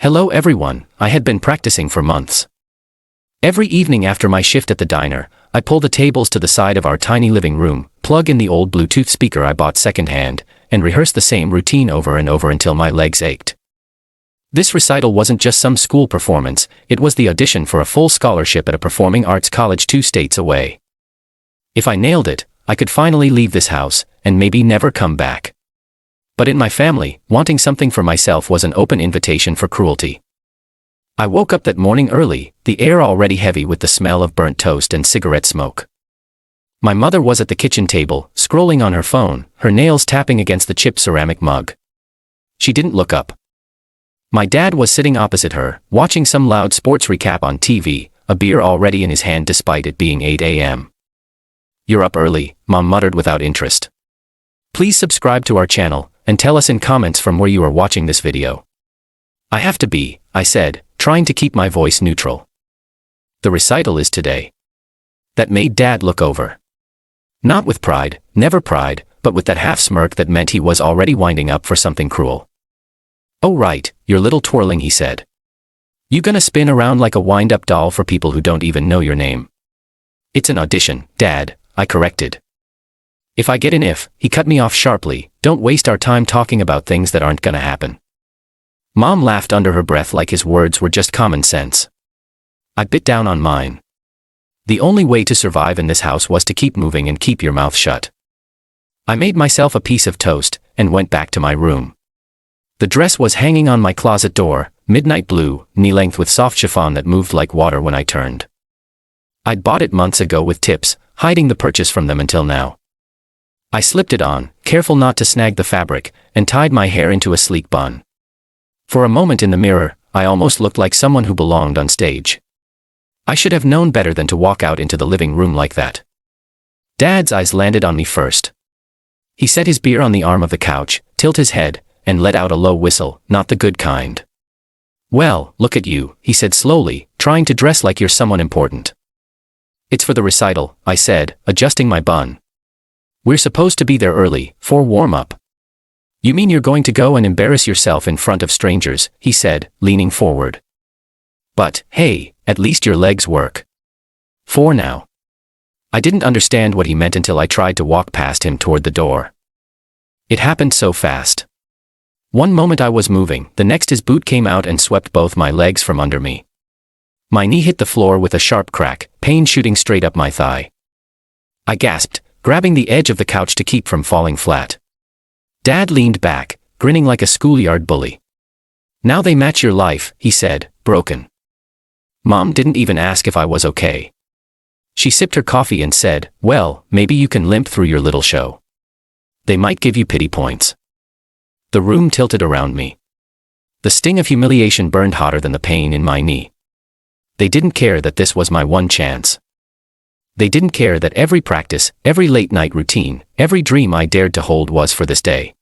Hello everyone, I had been practicing for months. Every evening after my shift at the diner, I pull the tables to the side of our tiny living room, plug in the old Bluetooth speaker I bought secondhand, and rehearse the same routine over and over until my legs ached. This recital wasn't just some school performance, it was the audition for a full scholarship at a performing arts college 2 states away. If I nailed it, I could finally leave this house, and maybe never come back. But in my family, wanting something for myself was an open invitation for cruelty. I woke up that morning early, the air already heavy with the smell of burnt toast and cigarette smoke. My mother was at the kitchen table, scrolling on her phone, her nails tapping against the chipped ceramic mug. She didn't look up. My dad was sitting opposite her, watching some loud sports recap on TV, a beer already in his hand despite it being 8 a.m. "You're up early," Mom muttered without interest. "Please subscribe to our channel, and tell us in comments from where you are watching this video." "I have to be," I said, trying to keep my voice neutral. "The recital is today." That made Dad look over. Not with pride, never pride, but with that half smirk that meant he was already winding up for something cruel. "Oh right, your little twirling," he said. "You gonna spin around like a wind-up doll for people who don't even know your name?" "It's an audition, Dad," I corrected. "If I get an if," he cut me off sharply, "don't waste our time talking about things that aren't gonna happen." Mom laughed under her breath like his words were just common sense. I bit down on mine. The only way to survive in this house was to keep moving and keep your mouth shut. I made myself a piece of toast, and went back to my room. The dress was hanging on my closet door, midnight blue, knee-length with soft chiffon that moved like water when I turned. I'd bought it months ago with tips, hiding the purchase from them until now. I slipped it on, careful not to snag the fabric, and tied my hair into a sleek bun. For a moment in the mirror, I almost looked like someone who belonged on stage. I should have known better than to walk out into the living room like that. Dad's eyes landed on me first. He set his beer on the arm of the couch, tilted his head, and let out a low whistle, not the good kind. "Well, look at you," he said slowly, trying to dress like you're someone important. "It's for the recital," I said, adjusting my bun. "We're supposed to be there early, for warm-up." "You mean you're going to go and embarrass yourself in front of strangers," he said, leaning forward. "But, hey, at least your legs work. For now." I didn't understand what he meant until I tried to walk past him toward the door. It happened so fast. One moment I was moving, the next his boot came out and swept both my legs from under me. My knee hit the floor with a sharp crack, pain shooting straight up my thigh. I gasped, grabbing the edge of the couch to keep from falling flat. Dad leaned back, grinning like a schoolyard bully. "Now they match your life," he said, broken. Mom didn't even ask if I was okay. She sipped her coffee and said, "Well, maybe you can limp through your little show. They might give you pity points." The room tilted around me. The sting of humiliation burned hotter than the pain in my knee. They didn't care that this was my one chance. They didn't care that every practice, every late-night routine, every dream I dared to hold was for this day.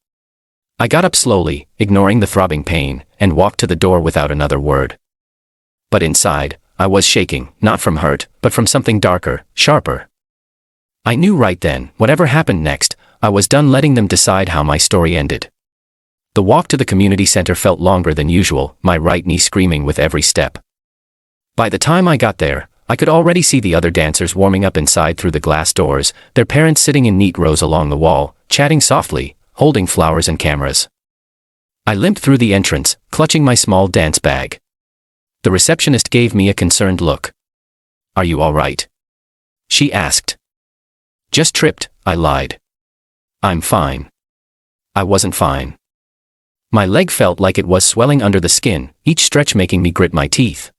I got up slowly, ignoring the throbbing pain, and walked to the door without another word. But inside, I was shaking, not from hurt, but from something darker, sharper. I knew right then, whatever happened next, I was done letting them decide how my story ended. The walk to the community center felt longer than usual, my right knee screaming with every step. By the time I got there, I could already see the other dancers warming up inside through the glass doors, their parents sitting in neat rows along the wall, chatting softly, holding flowers and cameras. I limped through the entrance, clutching my small dance bag. The receptionist gave me a concerned look. "Are you all right?" she asked. "Just tripped," I lied. "I'm fine." I wasn't fine. My leg felt like it was swelling under the skin, each stretch making me grit my teeth.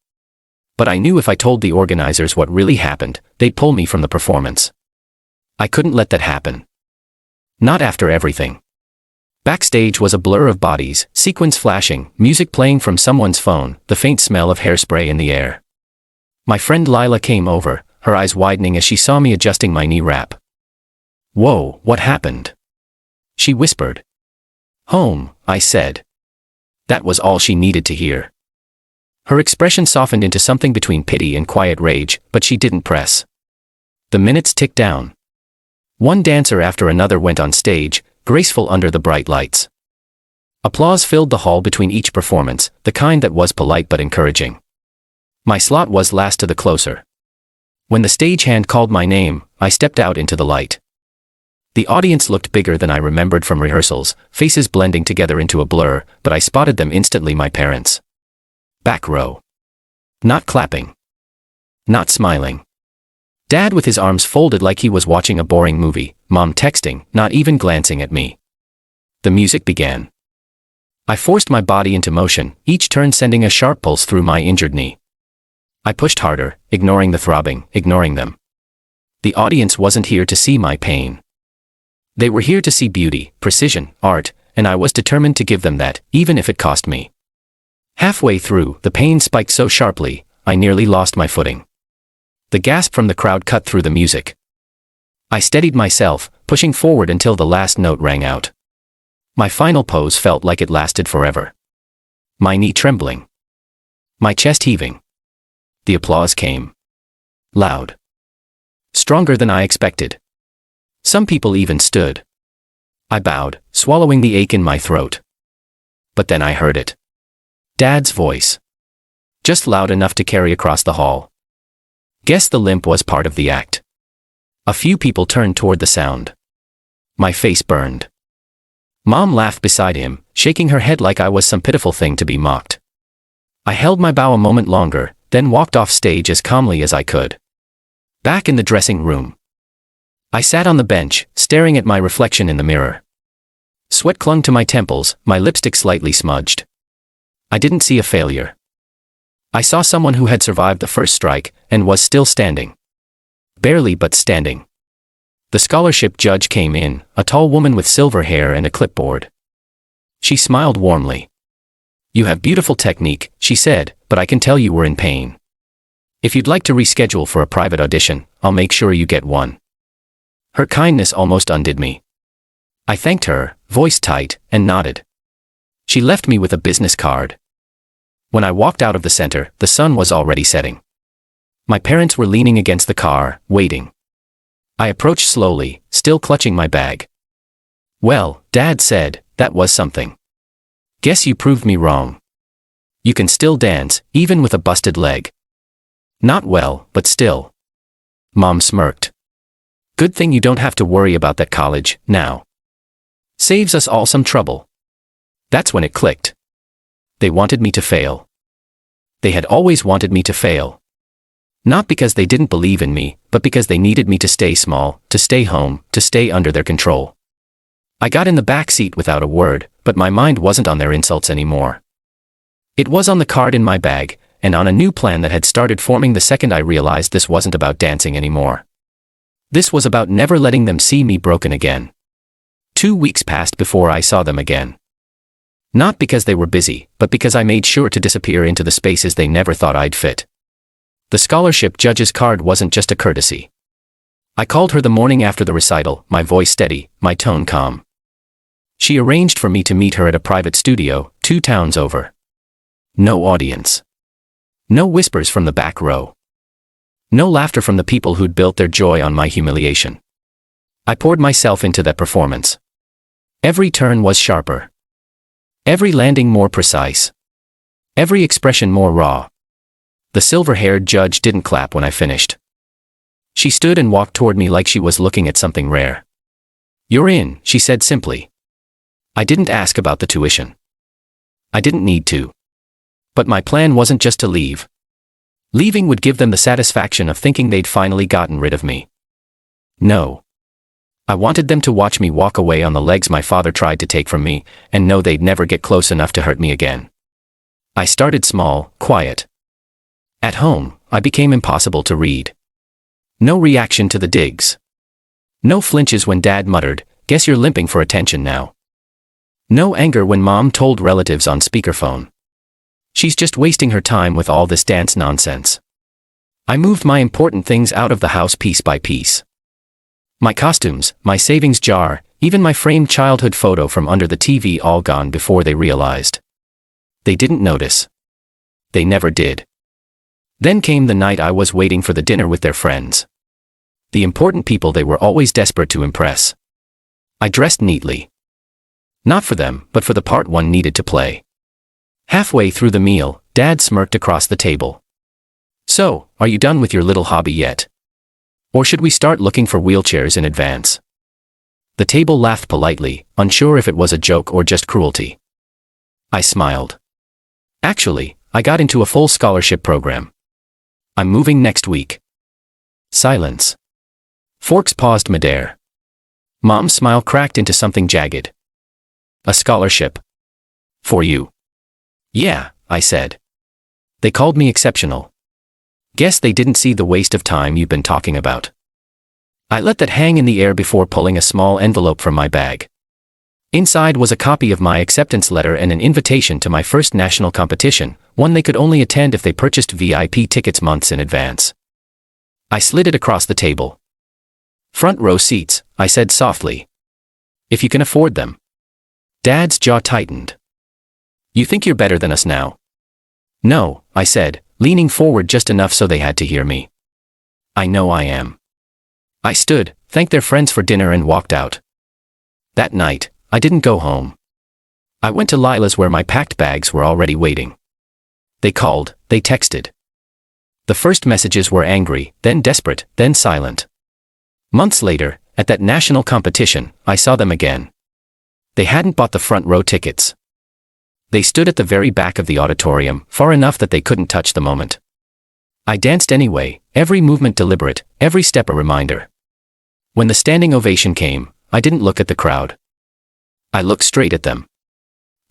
But I knew if I told the organizers what really happened, they'd pull me from the performance. I couldn't let that happen. Not after everything. Backstage was a blur of bodies, sequins flashing, music playing from someone's phone, the faint smell of hairspray in the air. My friend Lila came over, her eyes widening as she saw me adjusting my knee wrap. "Whoa, what happened?" she whispered. "Home," I said. That was all she needed to hear. Her expression softened into something between pity and quiet rage, but she didn't press. The minutes ticked down. One dancer after another went on stage, graceful under the bright lights. Applause filled the hall between each performance, the kind that was polite but encouraging. My slot was last to the closer. When the stagehand called my name, I stepped out into the light. The audience looked bigger than I remembered from rehearsals, faces blending together into a blur, but I spotted them instantly. My parents. Back row. Not clapping. Not smiling. Dad with his arms folded like he was watching a boring movie, Mom texting, not even glancing at me. The music began. I forced my body into motion, each turn sending a sharp pulse through my injured knee. I pushed harder, ignoring the throbbing, ignoring them. The audience wasn't here to see my pain. They were here to see beauty, precision, art, and I was determined to give them that, even if it cost me. Halfway through, the pain spiked so sharply, I nearly lost my footing. The gasp from the crowd cut through the music. I steadied myself, pushing forward until the last note rang out. My final pose felt like it lasted forever. My knee trembling. My chest heaving. The applause came. Loud. Stronger than I expected. Some people even stood. I bowed, swallowing the ache in my throat. But then I heard it. Dad's voice. Just loud enough to carry across the hall. Guess the limp was part of the act. A few people turned toward the sound. My face burned. Mom laughed beside him, shaking her head like I was some pitiful thing to be mocked. I held my bow a moment longer, then walked off stage as calmly as I could. Back in the dressing room. I sat on the bench, staring at my reflection in the mirror. Sweat clung to my temples, my lipstick slightly smudged. I didn't see a failure. I saw someone who had survived the first strike, and was still standing. Barely but standing. The scholarship judge came in, a tall woman with silver hair and a clipboard. She smiled warmly. "You have beautiful technique," she said, "but I can tell you were in pain. If you'd like to reschedule for a private audition, I'll make sure you get one." Her kindness almost undid me. I thanked her, voice tight, and nodded. She left me with a business card. When I walked out of the center, the sun was already setting. My parents were leaning against the car, waiting. I approached slowly, still clutching my bag. "Well," Dad said, "that was something. Guess you proved me wrong. You can still dance, even with a busted leg." "Not well, but still." Mom smirked. "Good thing you don't have to worry about that college, now. Saves us all some trouble." That's when it clicked. They wanted me to fail. They had always wanted me to fail. Not because they didn't believe in me, but because they needed me to stay small, to stay home, to stay under their control. I got in the back seat without a word, but my mind wasn't on their insults anymore. It was on the card in my bag, and on a new plan that had started forming the second I realized this wasn't about dancing anymore. This was about never letting them see me broken again. 2 weeks passed before I saw them again. Not because they were busy, but because I made sure to disappear into the spaces they never thought I'd fit. The scholarship judge's card wasn't just a courtesy. I called her the morning after the recital, my voice steady, my tone calm. She arranged for me to meet her at a private studio, 2 towns over. No audience. No whispers from the back row. No laughter from the people who'd built their joy on my humiliation. I poured myself into that performance. Every turn was sharper. Every landing more precise. Every expression more raw. The silver-haired judge didn't clap when I finished. She stood and walked toward me like she was looking at something rare. "You're in," she said simply. I didn't ask about the tuition. I didn't need to. But my plan wasn't just to leave. Leaving would give them the satisfaction of thinking they'd finally gotten rid of me. No. I wanted them to watch me walk away on the legs my father tried to take from me, and know they'd never get close enough to hurt me again. I started small, quiet. At home, I became impossible to read. No reaction to the digs. No flinches when Dad muttered, "Guess you're limping for attention now." No anger when Mom told relatives on speakerphone, "She's just wasting her time with all this dance nonsense." I moved my important things out of the house piece by piece. My costumes, my savings jar, even my framed childhood photo from under the TV all gone before they realized. They didn't notice. They never did. Then came the night I was waiting for the dinner with their friends. The important people they were always desperate to impress. I dressed neatly. Not for them, but for the part one needed to play. Halfway through the meal, Dad smirked across the table. So, are you done with your little hobby yet? Or should we start looking for wheelchairs in advance? The table laughed politely, unsure if it was a joke or just cruelty. I smiled. Actually, I got into a full scholarship program. I'm moving next week. Silence. Forks paused midair. Mom's smile cracked into something jagged. A scholarship. For you. Yeah, I said. They called me exceptional. Guess they didn't see the waste of time you've been talking about. I let that hang in the air before pulling a small envelope from my bag. Inside was a copy of my acceptance letter and an invitation to my first national competition, one they could only attend if they purchased VIP tickets months in advance. I slid it across the table. Front row seats, I said softly. If you can afford them. Dad's jaw tightened. You think you're better than us now? No, I said, leaning forward just enough so they had to hear me. I know I am. I stood, thanked their friends for dinner and walked out. That night, I didn't go home. I went to Lila's where my packed bags were already waiting. They called, they texted. The first messages were angry, then desperate, then silent. Months later, at that national competition, I saw them again. They hadn't bought the front row tickets. They stood at the very back of the auditorium, far enough that they couldn't touch the moment. I danced anyway, every movement deliberate, every step a reminder. When the standing ovation came, I didn't look at the crowd. I looked straight at them.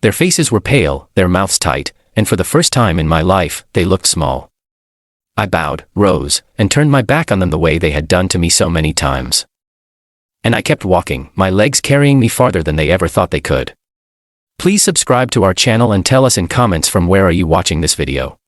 Their faces were pale, their mouths tight, and for the first time in my life, they looked small. I bowed, rose, and turned my back on them the way they had done to me so many times. And I kept walking, my legs carrying me farther than they ever thought they could. Please subscribe to our channel and tell us in comments from where are you watching this video.